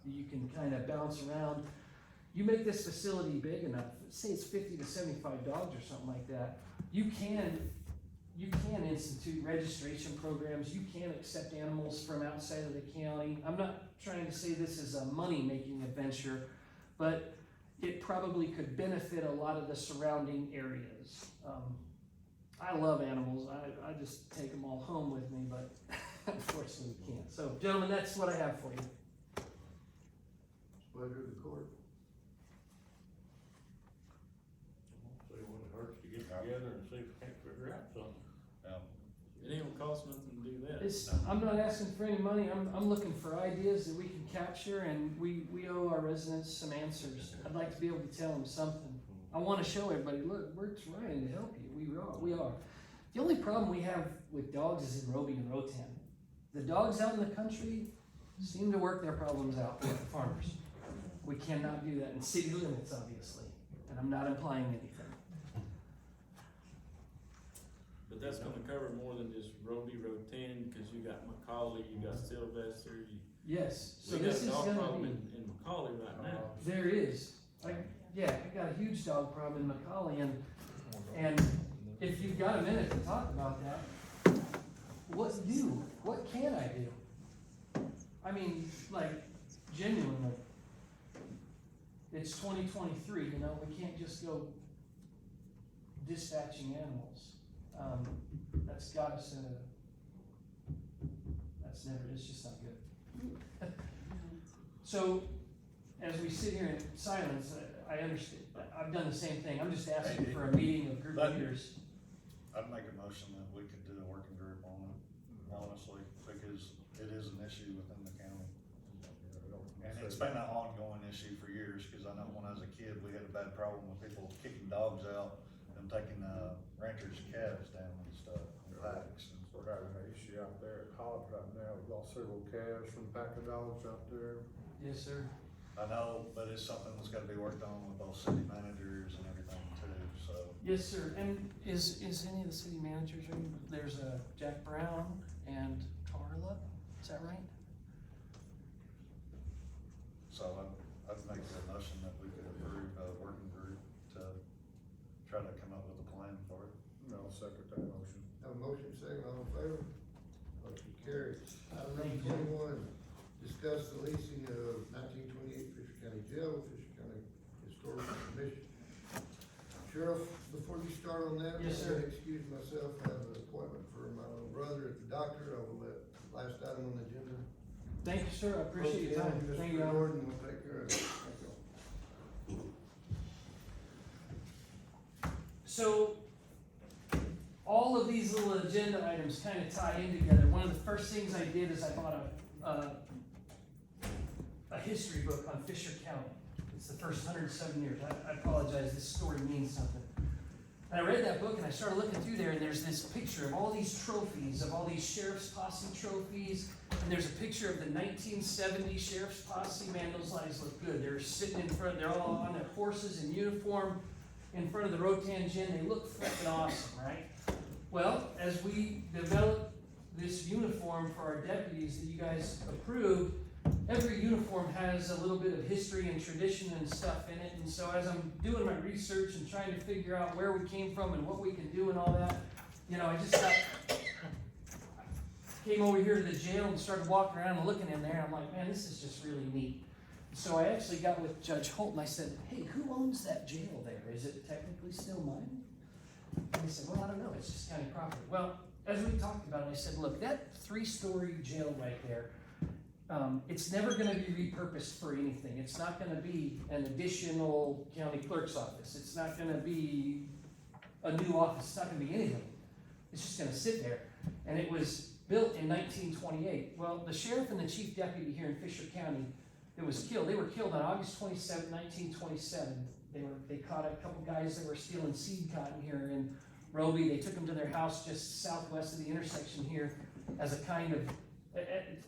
you can kind of bounce around. You make this facility big enough, say it's 50 to 75 dogs or something like that, you can institute registration programs, you can accept animals from outside of the county. I'm not trying to say this is a money-making adventure, but it probably could benefit a lot of the surrounding areas. I love animals, I just take them all home with me, but unfortunately we can't. So gentlemen, that's what I have for you. Pleasure of the court. So it wouldn't hurt to get together and see if we can figure out something. It ain't gonna cost nothing to do that. I'm not asking for any money, I'm looking for ideas that we can capture, and we owe our residents some answers. I'd like to be able to tell them something. I wanna show everybody, look, we're trying to help you, we are. The only problem we have with dogs is in Roby and Rotan. The dogs out in the country seem to work their problems out with the farmers. We cannot do that in city limits, obviously, and I'm not implying anything. But that's gonna cover more than just Roby, Rotan, cause you got Macaulay, you got Sylvester, Yes, so we got this a is dog gonna problem be. in Macaulay right now. There is. I got a huge dog problem in Macaulay, and if you've got a minute to talk about that, what can I do? I mean, like, genuinely, it's 2023, you know, we can't just go dispatching animals. That's got us in it's just not good. So, as we sit here in silence, I understand, I've done the same thing, I'm just asking for a meeting of group leaders. I'd make a motion that we could do a working group on it, honestly, because it is an issue within the county. And It's been an ongoing issue for years, cause I know when I was a kid, we had a bad problem with people kicking dogs out and taking, ranchers' calves down and stuff, and packs. We're having an issue out there at Hobbs right now, we've lost several calves from pack of dogs out there. Yes, sir. I know, but it's something that's gotta be worked on with both city managers and everything too, so. Yes, sir. And is any of the city managers, there's Jack Brown and Carla, is that right? So I'd make the motion that we could approve a working group to try to come up with a plan for it. No, I'll second that motion. Have a motion second, all in favor? Motion carries. Item number Thank you. 21, discuss the leasing of 1928 Fisher County Jail, Fisher County Historical Commission. Sheriff, before you start on that, Yes, I'm sir. gonna excuse myself, I have an appointment for my little brother at the doctor. I will let last item on the agenda. Thank you, sir. I appreciate your time. Thank you, Mr. Al. Gordon will take care of it. Thank you. So, all of these little agenda items kind of tie in together. One of the first things I did is I bought a history book on Fisher County. It's the first 107 years. I apologize, this story means something. And I read that book and I started looking through there, and there's this picture of all these trophies, of all these sheriff's posse trophies, and there's a picture of the 1970 sheriff's posse. Man, those guys look good. They're sitting in front, they're all on their horses in uniform in front of the Rotan Gym. They look freaking awesome, right? Well, as we developed this uniform for our deputies that you guys approved, every uniform has a little bit of history and tradition and stuff in it. And so as I'm doing my research and trying to figure out where we came from and what we can do and all that, you know, I just came over here to the jail and started walking around and looking in there. And I'm like, man, this is just really neat. So I actually got with Judge Holt and I said, hey, who owns that jail there? Is it technically still mine? And he said, well, I don't know, it's just county property. Well, as we talked about it, I said, look, that 3-story jail right there, it's never gonna be repurposed for anything. It's not gonna be an additional county clerk's office. It's not gonna be a new office. It's not gonna be anything. It's just gonna sit there. And it was built in 1928. Well, the sheriff and the chief deputy here in Fisher County that was killed, they were killed on August 27, 1927. They caught a couple guys that were stealing seed cotton here in Roby. They took them to their house just southwest of the intersection here as a kind of,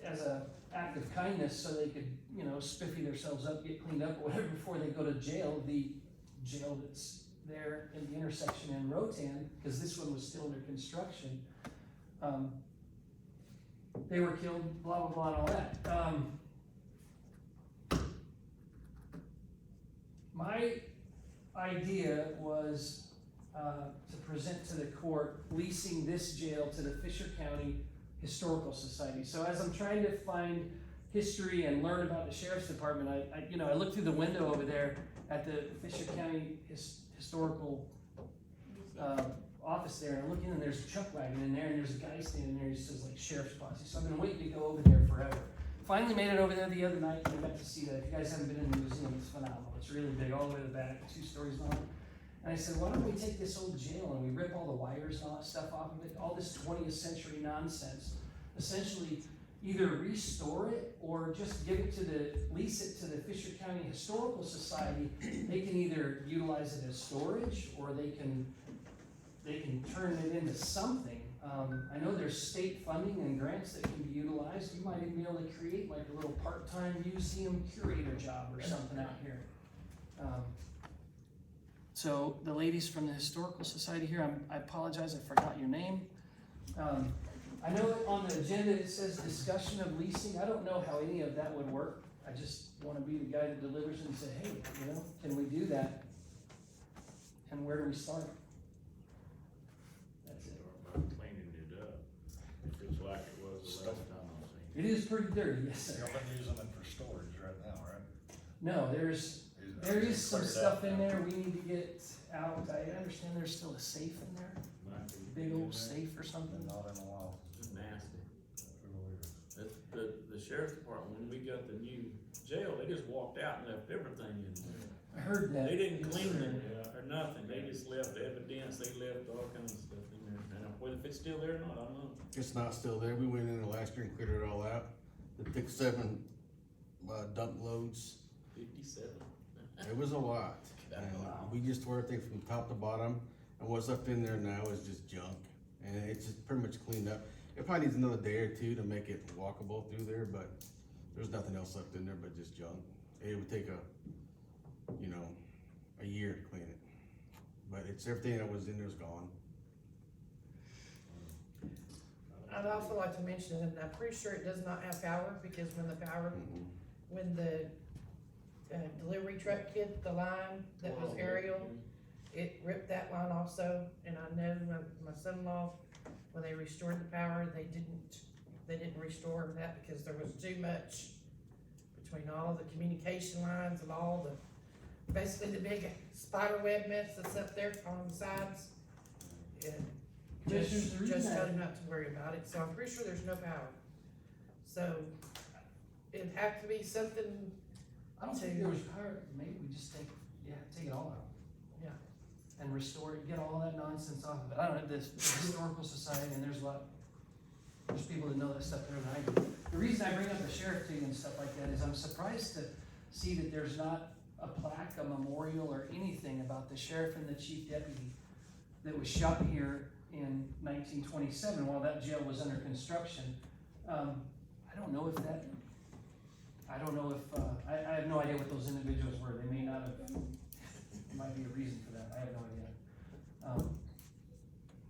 as a act of kindness, so they could, you know, spiffy themselves up, get cleaned up or whatever before they go to jail, the jail that's there in the intersection in Rotan, because this one was still under construction. They were killed, blah, blah, blah, and all that. My idea was to present to the court leasing this jail to the Fisher County Historical Society. So as I'm trying to find history and learn about the Sheriff's Department, I looked through the window over there at the Fisher County Historical office there, and I'm looking and there's a chuck wagon in there, and there's a guy standing there who says like Sheriff's Posse. So I've been waiting to go over there forever. Finally made it over there the other night, and I got to see that. If you guys haven't been in the museum, it's phenomenal. It's really big, all the way to the back, 2 stories long. And I said, why don't we take this old jail and we rip all the wires and all that stuff off of it, all this 20th century nonsense, essentially either restore it or just give it to lease it to the Fisher County Historical Society. They can either utilize it as storage or they can turn it into something. I know there's state funding and grants that can be utilized. You might even be able to create like a little part-time museum curator job or something out here. So the ladies from the Historical Society here, I apologize, I forgot your name. I know on the agenda it says discussion of leasing. I don't know how any of that would work. I just want to be the guy that delivers and say, hey, can we do that? And where do we start? That's it. Start by cleaning it up. If it's like it was the last time I seen It is pretty dirty, yes, sir. Y'all been using it for storage right now, right? No, there is some Cleared stuff out in now. there we need to get out. I understand there's still a safe in there, it. big old safe or something. Not in a while. It's nasty. That's the sheriff's department, when we got the new jail, they just walked out and left everything in there. I heard that. They didn't clean them or nothing, they just left evidence, they left all kinds of stuff in there. Now, whether if it's still there or not, I don't know. It's not still there. We went in the last year and cleared it all out. The thick 7 dump loads. 57. It was a lot. And we just tore everything from top to bottom, and what's up in there now is just junk. And it's just pretty much cleaned up. It probably needs another day or two to make it walkable through there, but there's nothing else left in there but just junk. It would take a year to clean it. But it's everything that was in there is gone. I'd also like to mention, and I'm pretty sure it does not have power, because when the delivery truck hit the line that was aerial, it ripped that line also. And I know my son-in-law, when they restored the power, they didn't restore that because there was too much between all the communication lines and all the, basically the big spider web mess that's up there on the sides. And Commissioners, the reason just I- told him not to worry about it, so I'm pretty sure there's no power. So, it'd have to be something, I don't think there was power, maybe we just take it all out. Yeah. And restore it, get all that nonsense off of it. I don't know, this historical society, and there's people that know that stuff better than I do. The reason I bring up the sheriff to you and stuff like that is I'm surprised to see that there's not a plaque, a memorial, or anything about the sheriff and the chief deputy that was shot here in 1927 while that jail was under construction. I don't know if I have no idea what those individuals were. They may not have, there might be a reason for that. I have no idea.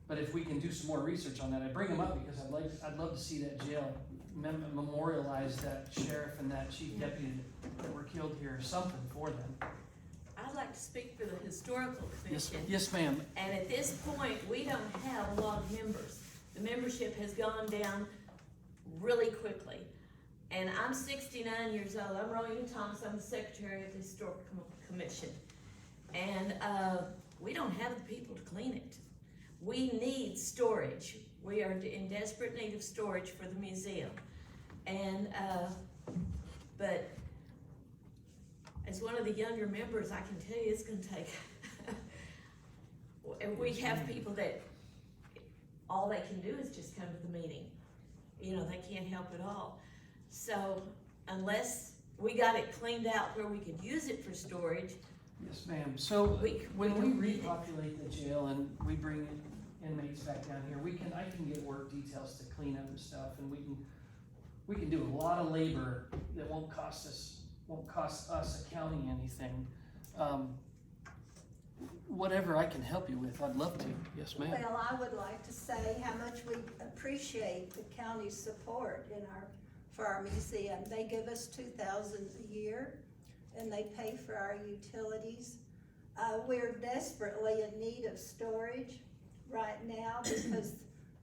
But if we can do some more research on that, I bring them up because I'd love to see that jail memorialize that sheriff and that chief deputy that were killed here, or something for them. I'd like to speak for the historical commission. Yes, ma'am. And at this point, we don't have a lot of members. The membership has gone down really quickly. And I'm 69 years old. I'm Rowena Thomas. I'm the secretary of the Historical Commission. And we don't have the people to clean it. We need storage. We are in desperate need of storage for the museum. And, but as one of the younger members, I can tell you it's gonna take, and we have people that all they can do is just come to the meeting. You know, they can't help at all. So unless we got it cleaned out where we could use it for storage. Yes, ma'am. So when we don't need it. repopulate the jail and we bring inmates back down here, I can get work details to clean up and stuff, and we can do a lot of labor that won't cost us a county anything. Whatever I can help you with, I'd love to. Yes, ma'am. Well, I would like to say how much we appreciate the county's support for our museum. They give us $2,000 a year, and they pay for our utilities. We're desperately in need of storage right now because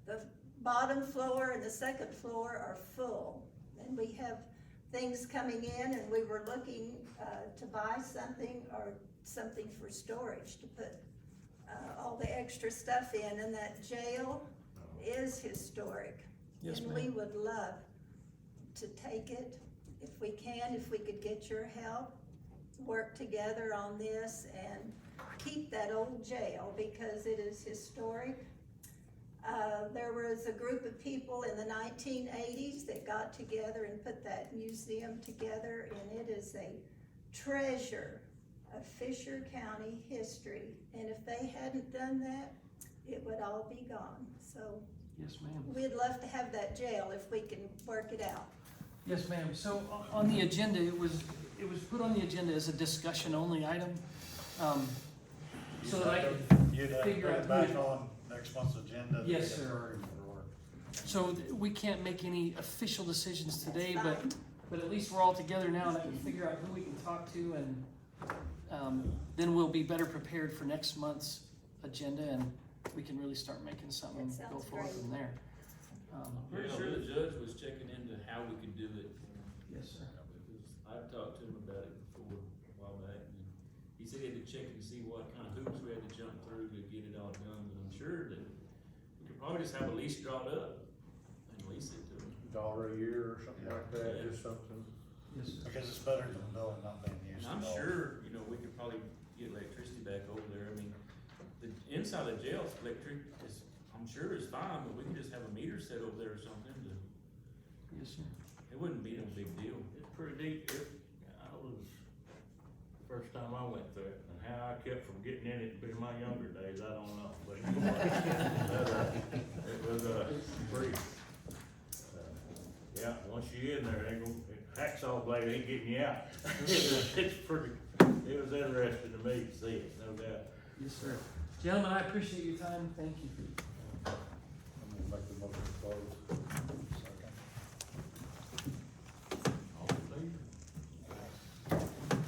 the bottom floor and the second floor are full, and we have things coming in, and we were looking to buy something for storage to put all the extra stuff in, and that jail is historic. Yes, and ma'am. we would love to take it if we can, if we could get your help, work together on this and keep that old jail because it is historic. There was a group of people in the 1980s that got together and put that museum together, and it is a treasure of Fisher County history. And if they hadn't done that, it would all be gone. So Yes, ma'am. we'd love to have that jail if we can work it out. Yes, ma'am. So on the agenda, it was put on the agenda as a discussion only item. So that I could You'd have to figure put out it back who- on next month's agenda. to Yes, get sir. approved for- So we can't make any official decisions today, That's but, fine. but at least we're all together now and I can figure out who we can talk to, and then we'll be better prepared for next month's agenda, and we can really start making something That sounds go forward great. from there. I'm pretty sure the judge was checking into how we could do it. Yes, sir. Because I've talked to him about it before, a while back, and he said he had to check and see what kind of hoops we had to jump through to get it all done, but I'm sure that we could probably just have a lease drawn up and lease it to them. $1 a year or something like that, Yeah. just something. Yes, sir. Because it's better than the building not being used And I'm at all. sure, you know, we could probably get electricity back over there. I mean, the inside of the jail's electric is, I'm sure is fine, but we can just have a meter set over there or something to, Yes, sir. it wouldn't be no big deal. pretty deep. I was, first time I went through it, and how I kept from getting in it in my younger days, I don't know, but it was, pretty. Yeah, once you're in there, they go, hacksaw blade ain't getting you out. It's pretty, it was interesting to me to see it, no doubt. Yes, sir. Gentlemen, I appreciate your time. Thank you. I'm gonna make the motion to close.